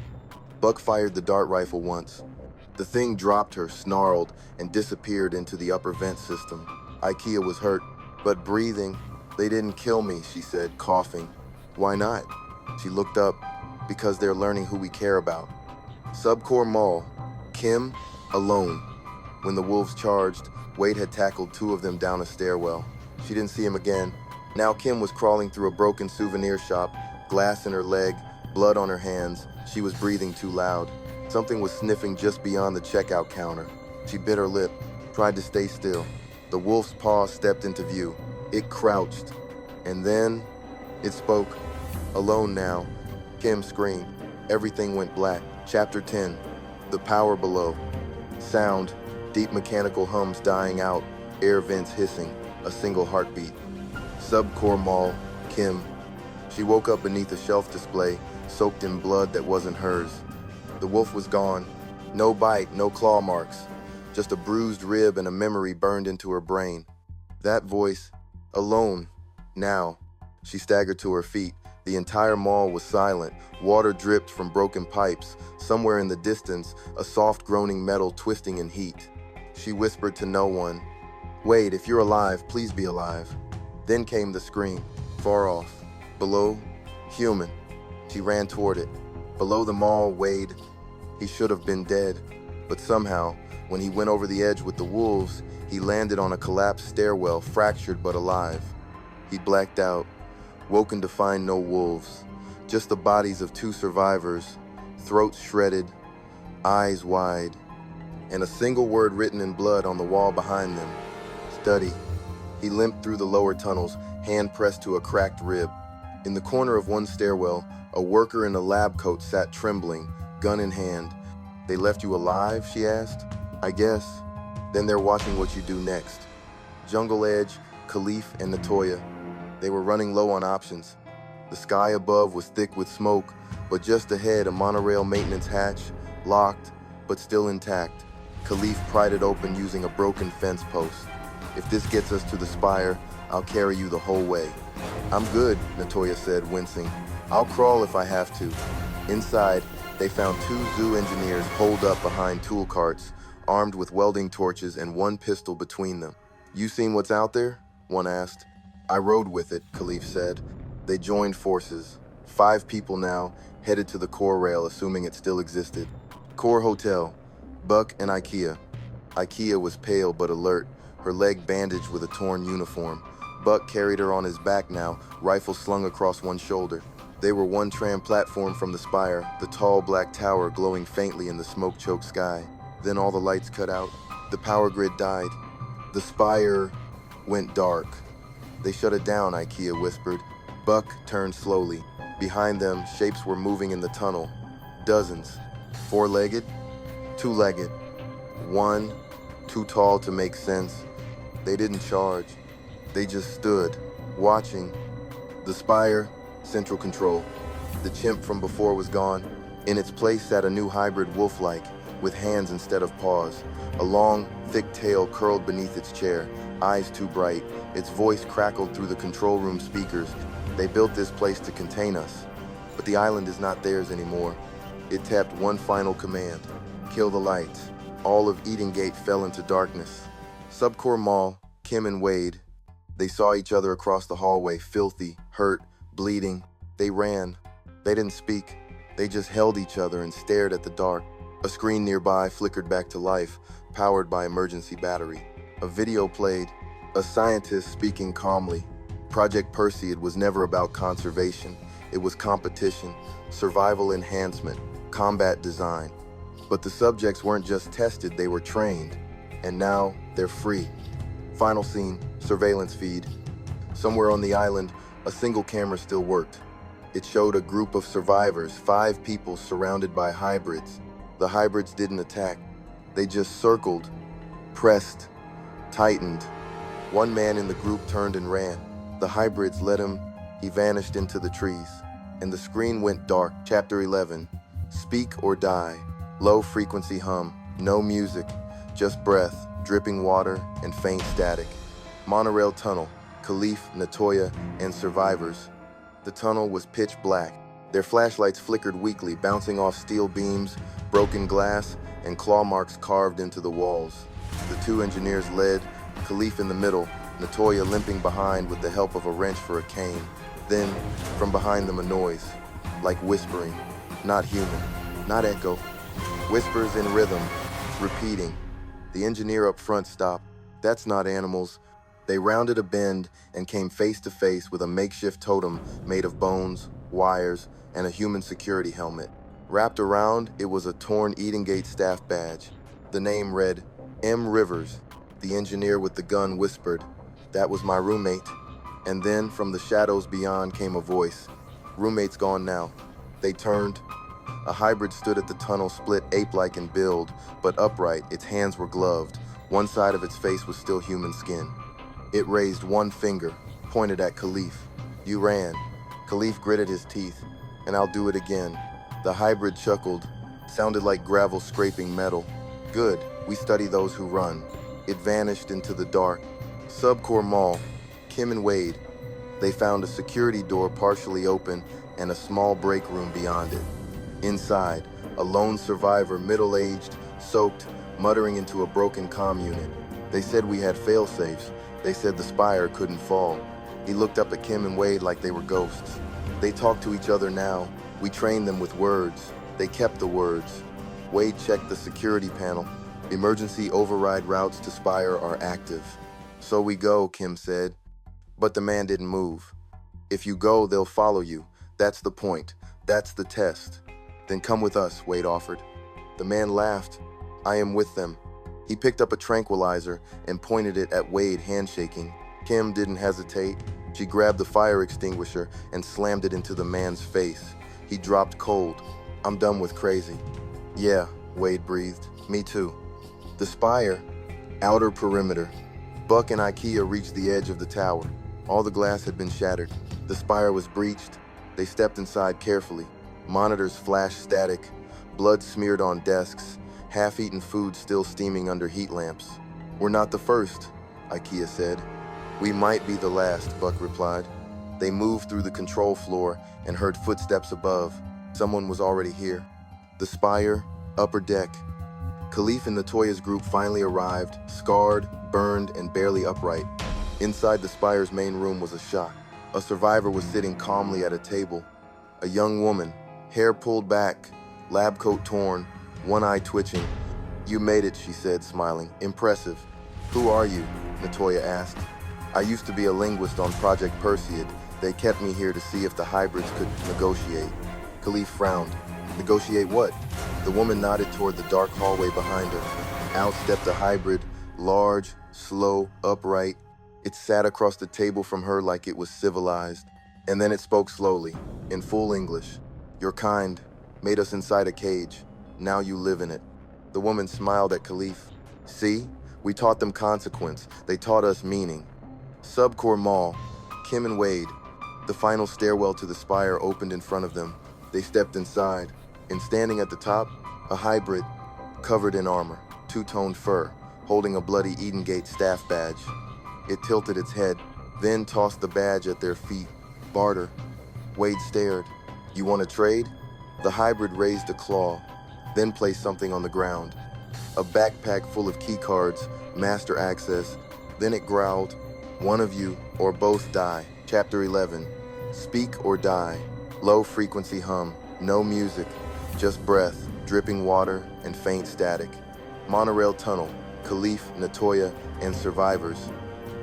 Buck fired the dart rifle once. The thing dropped her, snarled, and disappeared into the upper vent system. IKEA was hurt, but breathing. They didn't kill me, she said, coughing. Why not? She looked up. Because they're learning who we care about. Subcore Mall. Kim, alone. When the wolves charged, Wade had tackled two of them down a stairwell. She didn't see him again. Now Kim was crawling through a broken souvenir shop, glass in her leg, blood on her hands. She was breathing too loud. Something was sniffing just beyond the checkout counter. She bit her lip, tried to stay still. The wolf's paw stepped into view. It crouched. And then it spoke. Alone now. Kim screamed. Everything went black. Chapter 10. The Power Below. Sound. Deep mechanical hums dying out. Air vents hissing. A single heartbeat. Subcore Mall. Kim. She woke up beneath a shelf display, soaked in blood that wasn't hers. The wolf was gone. No bite, no claw marks. Just a bruised rib and a memory burned into her brain. That voice. Alone. Now. She staggered to her feet. The entire mall was silent. Water dripped from broken pipes. Somewhere in the distance, a soft groaning metal twisting in heat. She whispered to no one, "Wade, if you're alive, please be alive." Then came the scream, far off. Below, human. She ran toward it. Below the mall, Wade. He should have been dead. But somehow, when he went over the edge with the wolves, he landed on a collapsed stairwell, fractured but alive. He blacked out. Woken to find no wolves, just the bodies of two survivors, throats shredded, eyes wide, and a single word written in blood on the wall behind them. Study. He limped through the lower tunnels, hand pressed to a cracked rib. In the corner of one stairwell, a worker in a lab coat sat trembling, gun in hand. "They left you alive?" she asked. "I guess." "Then they're watching what you do next." Jungle Edge, Khalif, and Natoya. They were running low on options. The sky above was thick with smoke, but just ahead a monorail maintenance hatch, locked, but still intact. Khalif pried it open using a broken fence post. "If this gets us to the spire, I'll carry you the whole way." "I'm good," Natoya said, wincing. "I'll crawl if I have to." Inside, they found two zoo engineers holed up behind tool carts, armed with welding torches and one pistol between them. "You seen what's out there?" one asked. "I rode with it," Khalif said. They joined forces. 5 people now, headed to the core rail, assuming it still existed. Core Hotel. Buck and IKEA. IKEA was pale but alert, her leg bandaged with a torn uniform. Buck carried her on his back now, rifle slung across one shoulder. They were one tram platform from the spire, the tall black tower glowing faintly in the smoke-choked sky. Then all the lights cut out. The power grid died. The spire went dark. "They shut it down," IKEA whispered. Buck turned slowly. Behind them, shapes were moving in the tunnel. Dozens. 4-legged? 2-legged. One, too tall to make sense. They didn't charge. They just stood, watching. The spire, central control. The chimp from before was gone. In its place sat a new hybrid wolf-like, with hands instead of paws. A long, thick tail curled beneath its chair, eyes too bright. Its voice crackled through the control room speakers. "They built this place to contain us, but the island is not theirs anymore." It tapped one final command. "Kill the lights." All of EdenGate fell into darkness. Subcore Mall, Kim and Wade. They saw each other across the hallway, filthy, hurt, bleeding. They ran. They didn't speak. They just held each other and stared at the dark. A screen nearby flickered back to life, powered by emergency battery. A video played. A scientist speaking calmly. Project Perseid was never about conservation. It was competition, survival enhancement, combat design. But the subjects weren't just tested, they were trained. And now, they're free. Final scene, surveillance feed. Somewhere on the island, a single camera still worked. It showed a group of survivors, 5 people surrounded by hybrids. The hybrids didn't attack. They just circled, pressed, tightened. One man in the group turned and ran. The hybrids let him. He vanished into the trees. And the screen went dark. Chapter 11. Speak or die. Low frequency hum. No music. Just breath. dripping water, and faint static. Monorail tunnel, Khalif, Natoya, and survivors. The tunnel was pitch black. Their flashlights flickered weakly, bouncing off steel beams, broken glass, and claw marks carved into the walls. The two engineers led, Khalif in the middle, Natoya limping behind with the help of a wrench for a cane. Then, from behind them a noise, like whispering, not human, not echo. Whispers in rhythm, repeating. The engineer up front stopped. That's not animals. They rounded a bend and came face to face with a makeshift totem made of bones, wires, and a human security helmet. Wrapped around, it was a torn EdenGate staff badge. The name read, M. Rivers. The engineer with the gun whispered, "That was my roommate." And then, from the shadows beyond came a voice. "Roommate's gone now." They turned. A hybrid stood at the tunnel, split ape-like in build, but upright. Its hands were gloved. One side of its face was still human skin. It raised one finger, pointed at Khalif. "You ran." Khalif gritted his teeth. "And I'll do it again." The hybrid chuckled. Sounded like gravel scraping metal. "Good, we study those who run." It vanished into the dark. Subcore Mall, Kim and Wade. They found a security door partially open and a small break room beyond it. Inside, a lone survivor, middle-aged, soaked, muttering into a broken comm unit. They said we had fail-safes. They said the spire couldn't fall. He looked up at Kim and Wade like they were ghosts. They talked to each other now. We trained them with words. They kept the words. Wade checked the security panel. Emergency override routes to Spire are active. "So we go," Kim said. But the man didn't move. "If you go, they'll follow you. That's the point. That's the test." "Then come with us," Wade offered. The man laughed. "I am with them." He picked up a tranquilizer and pointed it at Wade, handshaking. Kim didn't hesitate. She grabbed the fire extinguisher and slammed it into the man's face. He dropped cold. "I'm done with crazy." "Yeah," Wade breathed. "Me too." The spire, outer perimeter. Buck and IKEA reached the edge of the tower. All the glass had been shattered. The spire was breached. They stepped inside carefully. Monitors flashed static, blood smeared on desks, half-eaten food still steaming under heat lamps. "We're not the first," IKEA said. "We might be the last," Buck replied. They moved through the control floor and heard footsteps above. Someone was already here. The spire, upper deck. Khalif and Natoya's group finally arrived, scarred, burned, and barely upright. Inside the spire's main room was a shock. A survivor was sitting calmly at a table. A young woman, hair pulled back, lab coat torn, one eye twitching. "You made it," she said, smiling. "Impressive." "Who are you?" Natoya asked. "I used to be a linguist on Project Perseid. They kept me here to see if the hybrids could negotiate." Khalif frowned. "Negotiate what?" The woman nodded toward the dark hallway behind her. Out stepped a hybrid, large, slow, upright. It sat across the table from her like it was civilized. And then it spoke slowly, in full English. "Your kind made us inside a cage. Now you live in it." The woman smiled at Khalif. "See? We taught them consequence. They taught us meaning." Subcore Mall, Kim and Wade. The final stairwell to the spire opened in front of them. They stepped inside, and standing at the top, a hybrid, covered in armor, two-toned fur, holding a bloody EdenGate staff badge. It tilted its head, then tossed the badge at their feet. "Barter." Wade stared. "You want to trade?" The hybrid raised a claw, then placed something on the ground. A backpack full of keycards, master access. Then it growled, "One of you, or both die." Chapter 11. Speak or die. Low-frequency hum, no music, just breath, dripping water, and faint static. Monorail tunnel, Khalif, Natoya, and survivors.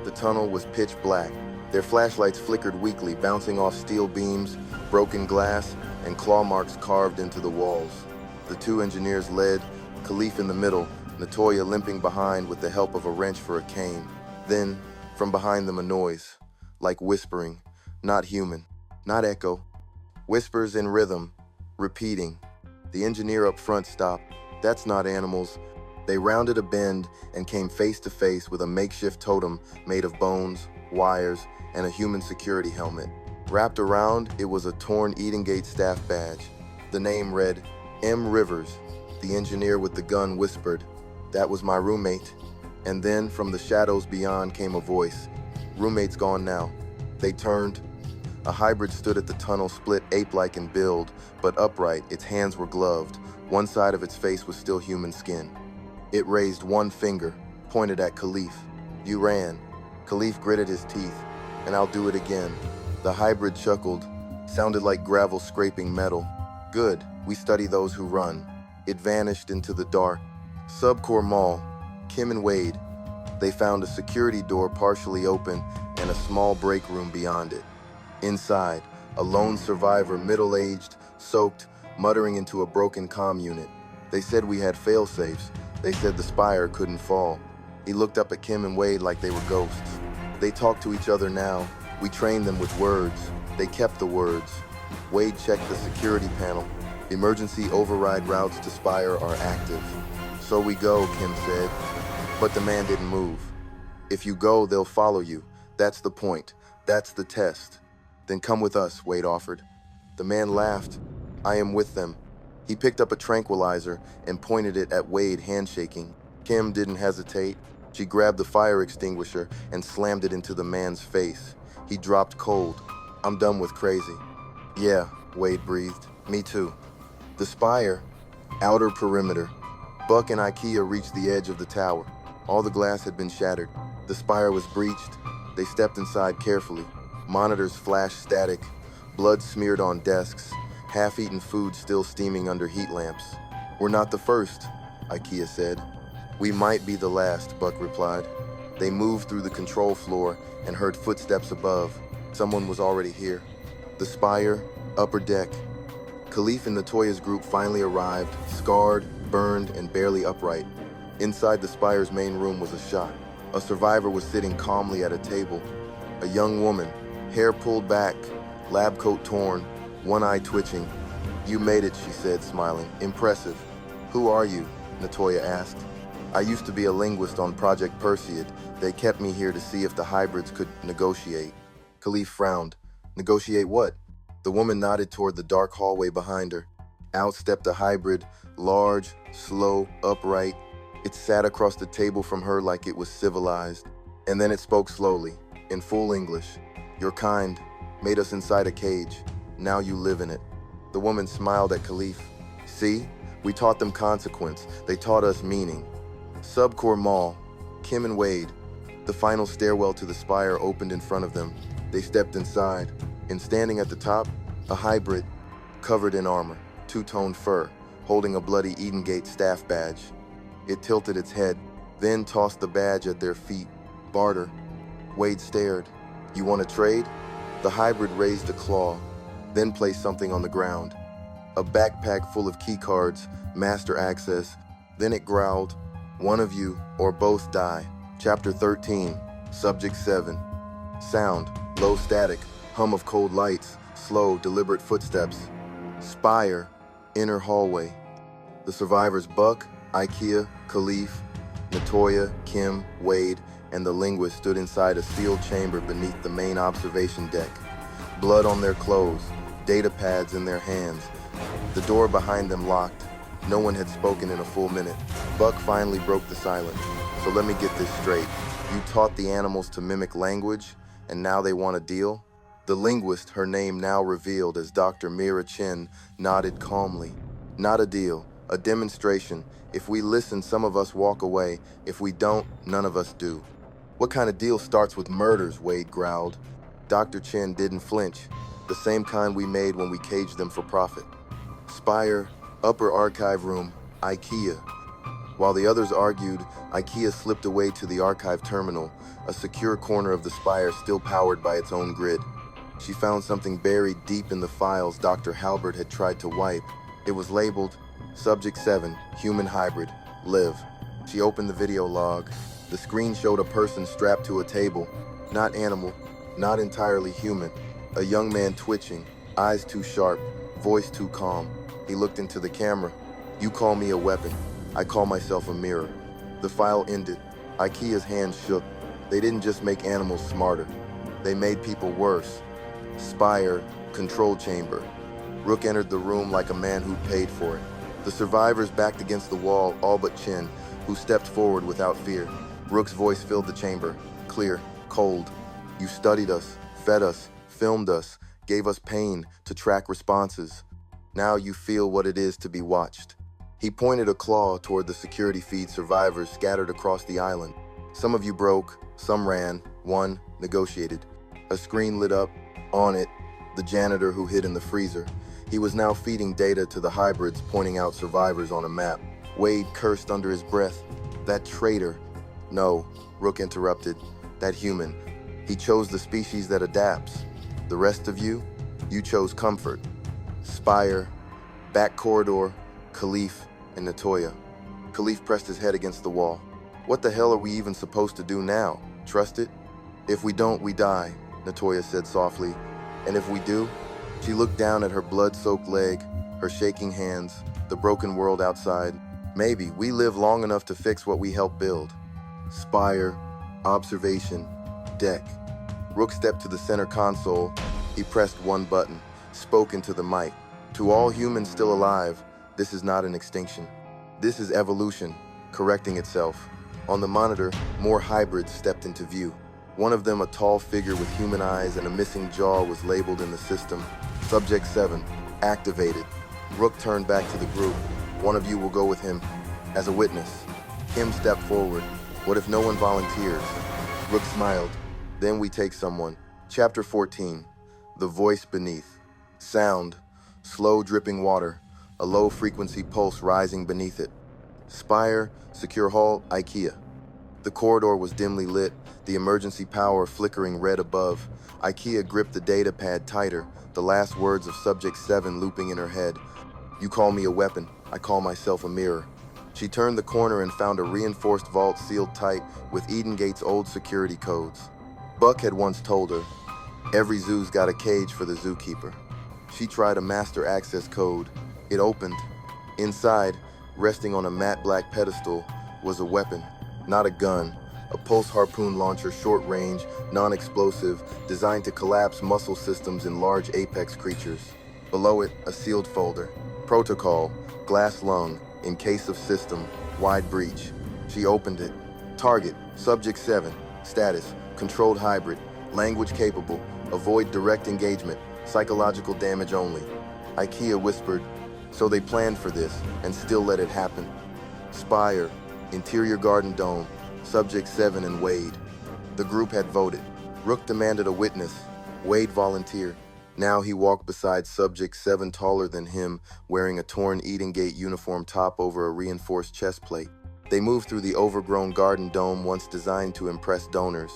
The tunnel was pitch black. Their flashlights flickered weakly, bouncing off steel beams, broken glass, and claw marks carved into the walls. The two engineers led, Khalif in the middle, Natoya limping behind with the help of a wrench for a cane. Then, from behind them a noise, like whispering, not human, not echo. Whispers in rhythm, repeating. The engineer up front stopped. That's not animals. They rounded a bend and came face to face with a makeshift totem made of bones, wires, and a human security helmet. Wrapped around, it was a torn EdenGate staff badge. The name read, M. Rivers. The engineer with the gun whispered, "That was my roommate." And then, from the shadows beyond came a voice. Roommate's gone now. They turned. A hybrid stood at the tunnel, split ape-like in build, but upright. Its hands were gloved. One side of its face was still human skin. It raised one finger, pointed at Khalif. You ran. Khalif gritted his teeth. And I'll do it again. The hybrid chuckled. Sounded like gravel scraping metal. Good, we study those who run. It vanished into the dark. Subcore Mall. Kim and Wade. They found a security door partially open and a small break room beyond it. Inside, a lone survivor, middle-aged, soaked, muttering into a broken comm unit. They said we had fail-safes. They said the spire couldn't fall. He looked up at Kim and Wade like they were ghosts. They talk to each other now. We trained them with words. They kept the words. Wade checked the security panel. Emergency override routes to Spire are active. So we go, Kim said. But the man didn't move. If you go, they'll follow you. That's the point. That's the test. Then come with us, Wade offered. The man laughed. I am with them. He picked up a tranquilizer and pointed it at Wade, handshaking. Kim didn't hesitate. She grabbed the fire extinguisher and slammed it into the man's face. He dropped cold. I'm done with crazy. Yeah, Wade breathed. Me too. The spire, outer perimeter. Buck and IKEA reached the edge of the tower. All the glass had been shattered. The spire was breached. They stepped inside carefully. Monitors flashed static. Blood smeared on desks. Half-eaten food still steaming under heat lamps. We're not the first, IKEA said. We might be the last, Buck replied. They moved through the control floor and heard footsteps above. Someone was already here. The spire, upper deck. Khalif and Natoya's group finally arrived, scarred, burned, and barely upright. Inside the spire's main room was a shot. A survivor was sitting calmly at a table. A young woman, hair pulled back, lab coat torn, one eye twitching. You made it, she said, smiling. Impressive. Who are you? Natoya asked. I used to be a linguist on Project Perseid. They kept me here to see if the hybrids could negotiate. Khalif frowned. Negotiate what? The woman nodded toward the dark hallway behind her. Out stepped a hybrid, large, slow, upright. It sat across the table from her like it was civilized. And then it spoke slowly, in full English. Your kind made us inside a cage. Now you live in it. The woman smiled at Khalif. See? We taught them consequence. They taught us meaning. Subcore Mall. Kim and Wade. The final stairwell to the spire opened in front of them. They stepped inside. And standing at the top, a hybrid, covered in armor, two-toned fur, holding a bloody EdenGate staff badge. It tilted its head, then tossed the badge at their feet. Barter. Wade stared. You want to trade? The hybrid raised a claw, then placed something on the ground. A backpack full of keycards, master access. Then it growled, one of you or both die. Chapter 13, Subject 7. Sound, low static, hum of cold lights, slow, deliberate footsteps. Spire, inner hallway. The survivors Buck, IKEA, Khalif, Natoya, Kim, Wade, and the linguist stood inside a sealed chamber beneath the main observation deck. Blood on their clothes, data pads in their hands. The door behind them locked. No one had spoken in a full minute. Buck finally broke the silence. So let me get this straight. You taught the animals to mimic language, and now they want a deal? The linguist, her name now revealed as Dr. Mira Chen, nodded calmly. Not a deal, a demonstration. If we listen, some of us walk away. If we don't, none of us do. What kind of deal starts with murders? Wade growled. Dr. Chen didn't flinch. The same kind we made when we caged them for profit. Spire, upper archive room, IKEA. While the others argued, IKEA slipped away to the archive terminal, a secure corner of the spire still powered by its own grid. She found something buried deep in the files Dr. Halbert had tried to wipe. It was labeled, Subject 7, Human Hybrid, Live. She opened the video log. The screen showed a person strapped to a table. Not animal, not entirely human. A young man twitching, eyes too sharp, voice too calm. He looked into the camera. You call me a weapon. I call myself a mirror. The file ended. IKEA's hands shook. They didn't just make animals smarter. They made people worse. Spire, control chamber. Rook entered the room like a man who'd paid for it. The survivors backed against the wall, all but Chen, who stepped forward without fear. Rook's voice filled the chamber, clear, cold. You studied us, fed us, filmed us, gave us pain to track responses. Now you feel what it is to be watched. He pointed a claw toward the security feed survivors scattered across the island. Some of you broke, some ran, one negotiated. A screen lit up. On it, the janitor who hid in the freezer. He was now feeding data to the hybrids, pointing out survivors on a map. Wade cursed under his breath. That traitor. No, Rook interrupted. That human. He chose the species that adapts. The rest of you, you chose comfort. Spire, back corridor, Khalif, and Natoya. Khalif pressed his head against the wall. What the hell are we even supposed to do now? Trust it? If we don't, we die, Natoya said softly. And if we do? She looked down at her blood-soaked leg, her shaking hands, the broken world outside. Maybe we live long enough to fix what we helped build. Spire, observation, deck. Rook stepped to the center console. He pressed one button, spoke into the mic. To all humans still alive, this is not an extinction. This is evolution, correcting itself. On the monitor, more hybrids stepped into view. One of them, a tall figure with human eyes and a missing jaw, was labeled in the system. Subject 7, activated. Rook turned back to the group. One of you will go with him as a witness. Kim stepped forward. What if no one volunteers? Rook smiled. Then we take someone. Chapter 14, The Voice Beneath. Sound, slow dripping water, a low frequency pulse rising beneath it. Spire, secure hall, IKEA. The corridor was dimly lit, the emergency power flickering red above. IKEA gripped the data pad tighter, the last words of Subject 7 looping in her head. You call me a weapon, I call myself a mirror. She turned the corner and found a reinforced vault sealed tight with EdenGate's old security codes. Buck had once told her, every zoo's got a cage for the zookeeper. She tried a master access code. It opened. Inside, resting on a matte black pedestal, was a weapon, not a gun. A pulse harpoon launcher, short range, non-explosive, designed to collapse muscle systems in large apex creatures. Below it, a sealed folder. Protocol, glass lung, in case of system, wide breach. She opened it. Target, Subject 7. Status, controlled hybrid. Language capable. Avoid direct engagement. Psychological damage only. IKEA whispered, so they planned for this and still let it happen. Spire, interior garden dome. Subject 7 and Wade. The group had voted. Rook demanded a witness. Wade volunteered. Now he walked beside Subject 7, taller than him, wearing a torn EdenGate uniform top over a reinforced chest plate. They moved through the overgrown garden dome once designed to impress donors.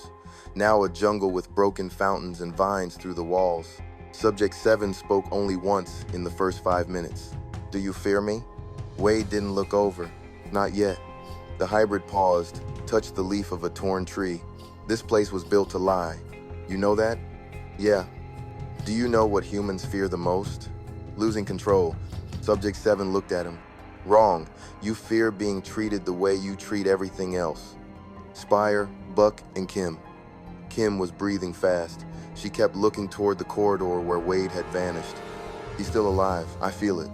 Now a jungle with broken fountains and vines through the walls. Subject 7 spoke only once in the first 5 minutes. Do you fear me? Wade didn't look over. Not yet. The hybrid paused, touched the leaf of a torn tree. This place was built to lie. You know that? Yeah. Do you know what humans fear the most? Losing control. Subject 7 looked at him. Wrong. You fear being treated the way you treat everything else. Spire, Buck, and Kim. Kim was breathing fast. She kept looking toward the corridor where Wade had vanished. He's still alive. I feel it.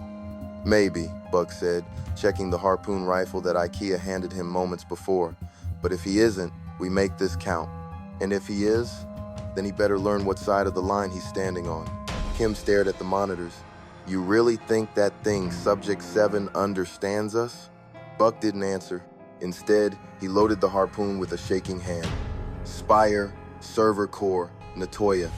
Maybe, Buck said, checking the harpoon rifle that IKEA handed him moments before. But if he isn't, we make this count. And if he is, then he better learn what side of the line he's standing on. Kim stared at the monitors. You really think that thing, Subject 7, understands us? Buck didn't answer. Instead, he loaded the harpoon with a shaking hand. Spire, server core, Natoya.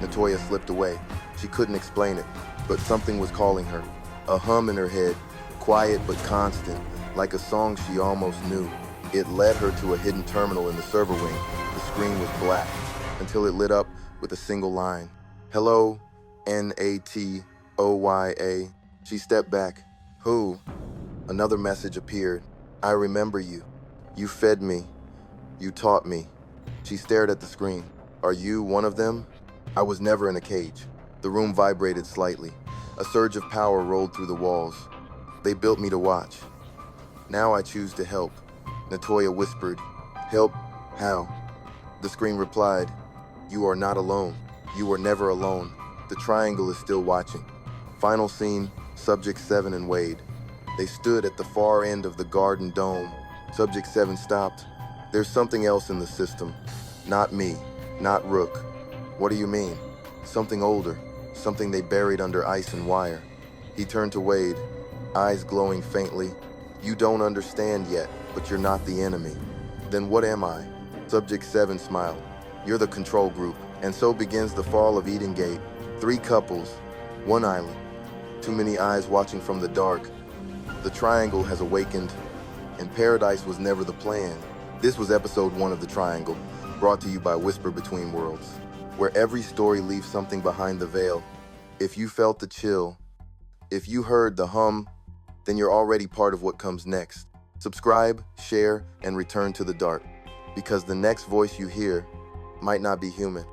Natoya slipped away. She couldn't explain it, but something was calling her. A hum in her head, quiet but constant, like a song she almost knew. It led her to a hidden terminal in the server wing. The screen was black, until it lit up with a single line. Hello, Natoya. She stepped back. Who? Another message appeared. I remember you. You fed me. You taught me. She stared at the screen. Are you one of them? I was never in a cage. The room vibrated slightly. A surge of power rolled through the walls. They built me to watch. Now I choose to help. Natoya whispered. Help? How? The screen replied. You are not alone. You are never alone. The triangle is still watching. Final scene, Subject 7 and Wade. They stood at the far end of the garden dome. Subject 7 stopped. There's something else in the system. Not me, not Rook. What do you mean? Something older, something they buried under ice and wire. He turned to Wade, eyes glowing faintly. You don't understand yet, but you're not the enemy. Then what am I? Subject 7 smiled. You're the control group, and so begins the fall of EdenGate. 3 couples, 1 island, too many eyes watching from the dark. The Triangle has awakened, and paradise was never the plan. This was episode 1 of The Triangle, brought to you by WhisperBetweenWorlds, where every story leaves something behind the veil. If you felt the chill, if you heard the hum, then you're already part of what comes next. Subscribe, share, and return to the dark, because the next voice you hear might not be human.